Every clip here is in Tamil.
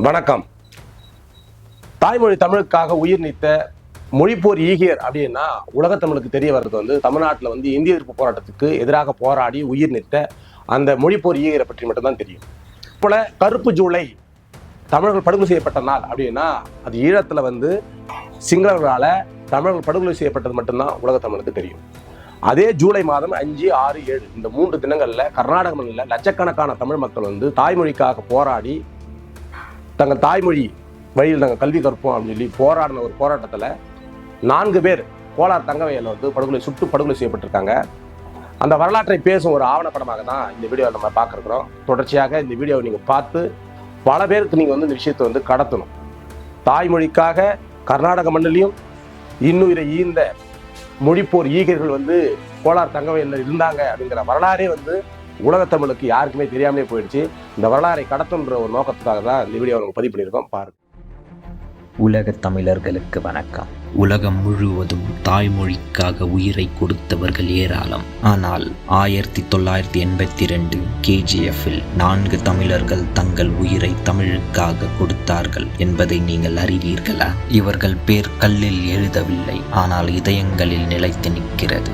வணக்கம். தாய்மொழி தமிழுக்காக உயிர் நீத்த மொழிப்போர் ஈகியர் அப்படின்னா உலக தமிழுக்கு தெரிய வர்றது தமிழ்நாட்டில் இந்திய எதிர்ப்பு போராட்டத்துக்கு எதிராக போராடி உயிர் நீத்த அந்த மொழிப்போர் ஈகியரை பற்றி மட்டும்தான் தெரியும். போல கருப்பு ஜூலை தமிழர்கள் படுகொலை செய்யப்பட்ட நாள் அப்படின்னா அது ஈழத்தில் சிங்களர்களால் தமிழர்கள் படுகொலை செய்யப்பட்டது மட்டும்தான் உலக தமிழுக்கு தெரியும். அதே ஜூலை மாதம் 5, 6, 7 இந்த 3 தினங்களில் கர்நாடக மண்ணில் லட்சக்கணக்கான தமிழ் மக்கள் தாய்மொழிக்காக போராடி தங்கள் தாய்மொழி வழியில் நாங்கள் கல்வி கற்போம் அப்படின்னு சொல்லி போராடின ஒரு போராட்டத்தில் 4 பேர் கோலார் தங்கவையில் சுட்டு படுகொலை செய்யப்பட்டிருக்காங்க. அந்த வரலாற்றை பேசும் ஒரு ஆவணப்படமாக தான் இந்த வீடியோவை நம்ம பார்க்குறோம். தொடர்ச்சியாக இந்த வீடியோவை நீங்கள் பார்த்து பல பேருக்கு நீங்கள் இந்த விஷயத்தை கடத்தணும். தாய்மொழிக்காக கர்நாடக மண்ணிலையும் இன்னுயிரை ஈந்த மொழிப்போர் ஈகர்கள் கோலார் தங்கவையில் இருந்தாங்க அப்படிங்கிற வரலாறே உலகத்தமிழுக்கு யாருக்குமே தெரியாமலே போயிடுச்சு. இந்த வரலாறை கடத்துன்ற ஒரு நோக்கத்துக்காக தான் இந்த வீடியோ நம்ம பதிவு பண்ணியிருக்கோம். பாருங்க. உலக தமிழர்களுக்கு வணக்கம். உலகம் முழுவதும் தாய்மொழிக்காக உயிரை கொடுத்தவர்கள் ஏராளம். ஆனால் 1982 KGFல் 4 தமிழர்கள் தங்கள் உயிரை தமிழுக்காக கொடுத்தார்கள் என்பதை நீங்கள் அறிவீர்களா? இவர்கள் பேர் கல்லில் எழுதவில்லை, ஆனால் இதயங்களில் நிலைத்து நிற்கிறது.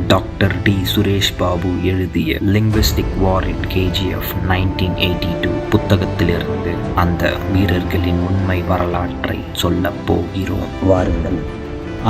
Doctor D. சுரேஷ் பாபு எழுதிய லிங்குவிஸ்டிக் வார் இன் KGF 1982 புத்தகத்திலிருந்து அந்த வீரர்களின் உண்மை வரலாற்றை சொல்ல போகிறோம். வாருங்கள்.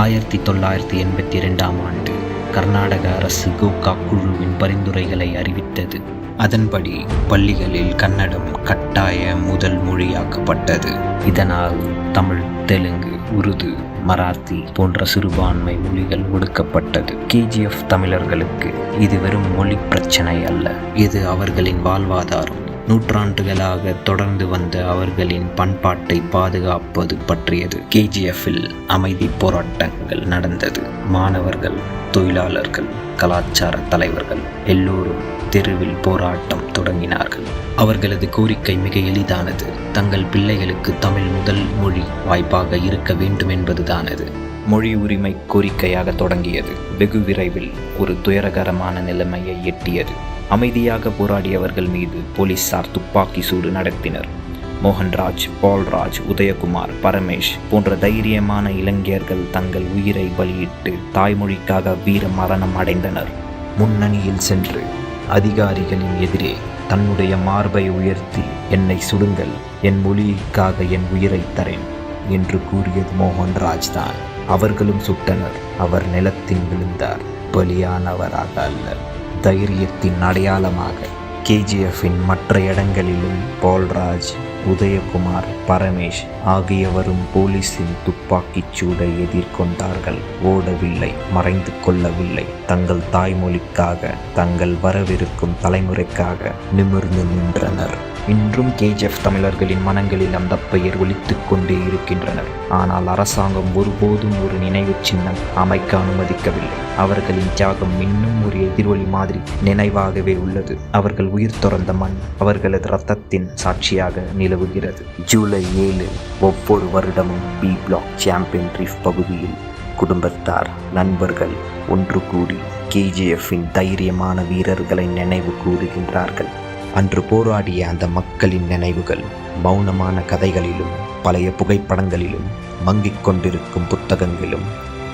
1982ஆம் ஆண்டு கர்நாடக அரசு கோகாக் குழுவின் பரிந்துரைகளை அறிவித்தது. அதன்படி பள்ளிகளில் கன்னடம் கட்டாய முதல் மொழியாக்கப்பட்டது. இதனால் தமிழ், தெலுங்கு, உருது, மராத்தி போன்ற சிறுபான்மை மொழிகள் ஒடுக்கப்பட்டது. KGF தமிழர்களுக்கு இது வெறும் மொழி பிரச்சனை அல்ல, இது அவர்களின் வாழ்வாதாரம். நூற்றாண்டுகளாக தொடர்ந்து வந்த அவர்களின் பண்பாட்டை பாதுகாப்பது பற்றியது. KGFல் அமைதி போராட்டங்கள் நடந்தது. மாணவர்கள், தொழிலாளர்கள், கலாச்சார தலைவர்கள் எல்லோரும் தெருவில் போராட்டம் தொடங்கினார்கள். அவர்களது கோரிக்கை மிக எளிதானது. தங்கள் பிள்ளைகளுக்கு தமிழ் முதல் மொழி வாய்ப்பாக இருக்க வேண்டும் என்பதுதானது. மொழி உரிமை கோரிக்கையாக தொடங்கியது. வெகு விரைவில் ஒரு துயரகரமான நிலைமையை எட்டியது. அமைதியாக போராடியவர்கள் மீது போலீசார் துப்பாக்கி சூடு நடத்தினர். மோகன்ராஜ், பால்ராஜ், உதயகுமார், பரமேஷ் போன்ற தைரியமான இளைஞர்கள் தங்கள் உயிரை பலியிட்டு தாய்மொழிக்காக வீர மரணம் அடைந்தனர். முன்னணியில் சென்று அதிகாரிகளின் எதிரே தன்னுடைய மார்பை உயர்த்தி, என்னை சுடுங்கள், என் மொழிக்காக என் உயிரை தரேன் என்று கூறியது மோகன்ராஜ் தான். அவர்களும் சுட்டனர். அவர் நிலத்தில் விழுந்தார். பலியானவராக அல்ல, தைரியத்தின் அடையாளமாக. KGFின் மற்ற இடங்களிலும் பால்ராஜ், உதயகுமார், பரமேஷ் ஆகியவரும் போலீஸின் துப்பாக்கிச் சூடை எதிர்கொண்டார்கள். ஓடவில்லை, மறைந்து கொள்ளவில்லை. தங்கள் தாய்மொழிக்காக, தங்கள் வரவிருக்கும் தலைமுறைக்காக நிமிர்ந்து நின்றனர். இன்றும் KGF தமிழர்களின் மனங்களில் அந்த பெயர் ஒலித்துக் கொண்டே இருக்கின்றனர். ஆனால் அரசாங்கம் ஒருபோதும் ஒரு நினைவு சின்னம் அமைக்க அனுமதிக்கவில்லை. அவர்களின் தியாகம் இன்னும் ஒரு எதிரொலி மாதிரி நினைவாகவே உள்ளது. அவர்கள் உயிர் துறந்த மண் அவர்களது இரத்தத்தின் சாட்சியாக நிலவுகிறது. ஜூலை 7 ஒவ்வொரு வருடமும் B பிளாக் சாம்பியன் ரீஃப் பகுதியில் குடும்பத்தார், நண்பர்கள் ஒன்று கூடி KGFின் தைரியமான வீரர்களை நினைவு கூறுகின்றார்கள். அன்று போராடிய அந்த மக்களின் நினைவுகள் மௌனமான கதைகளிலும் பழைய புகைப்படங்களிலும் மங்கிக் கொண்டிருக்கும் புத்தகங்களிலும்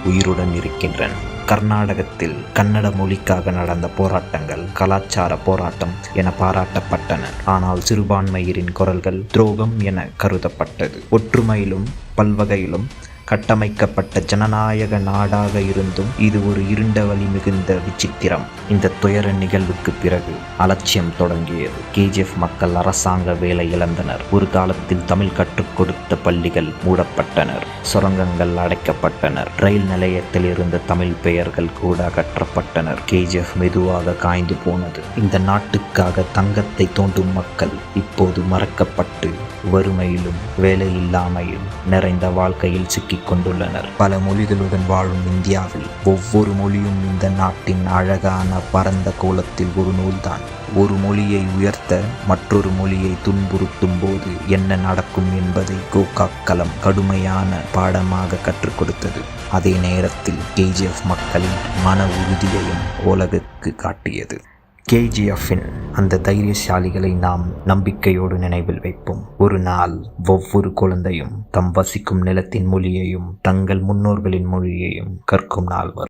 உயிருடன் இருக்கின்றன. கர்நாடகத்தில் கன்னட மொழிக்காக நடந்த போராட்டங்கள் கலாச்சார போராட்டம் என பாராட்டப்பட்டன. ஆனால் சிறுபான்மையரின் குரல்கள் துரோகம் என கருதப்பட்டது. ஒற்றுமையிலும் பல்வகையிலும் கட்டமைக்கப்பட்ட ஜனநாயக நாடாக இருந்தும் இது ஒரு இருண்ட வழி மிகுந்த விசித்திரம். இந்த துயர நிகழ்வுக்கு பிறகு அலட்சியம் தொடங்கியது. KGF மக்கள் அரசாங்க வேலை இழந்தனர். ஒரு காலத்தில் தமிழ் கற்றுக் கொடுத்த பள்ளிகள் மூடப்பட்டனர். சுரங்கங்கள் அடைக்கப்பட்டனர். ரயில் நிலையத்தில் இருந்த தமிழ் பெயர்கள் கூட அகற்றப்பட்டனர். KGF மெதுவாக காய்ந்து போனது. இந்த நாட்டுக்காக தங்கத்தை தோண்டும் மக்கள் இப்போது மறக்கப்பட்டு வறுமையிலும் வேலையில்லாமையும் நிறைந்த வாழ்க்கையில் சிக்கிக் கொண்டுள்ளனர். பல மொழிகளுடன் வாழும் இந்தியாவில் ஒவ்வொரு மொழியும் இந்த நாட்டின் அழகான பரந்த கோலத்தில் ஒரு நூல்தான். ஒரு மொழியை உயர்த்த மற்றொரு மொழியை துன்புறுத்தும் போது என்ன நடக்கும் என்பதை கோகாக் களம் கடுமையான பாடமாக கற்றுக் கொடுத்தது. அதே நேரத்தில் KGF மக்களின் மன உறுதியையும் உலகுக்கு காட்டியது. கேஜிஎஃப்பின் அந்த தைரியசாலிகளை நாம் நம்பிக்கையோடு நினைவில் வைப்போம். ஒரு நாள் ஒவ்வொரு குழந்தையும் தம் வசிக்கும் நிலத்தின் மொழியையும் தங்கள் முன்னோர்களின் மொழியையும் கற்கும் நாள் வரும்.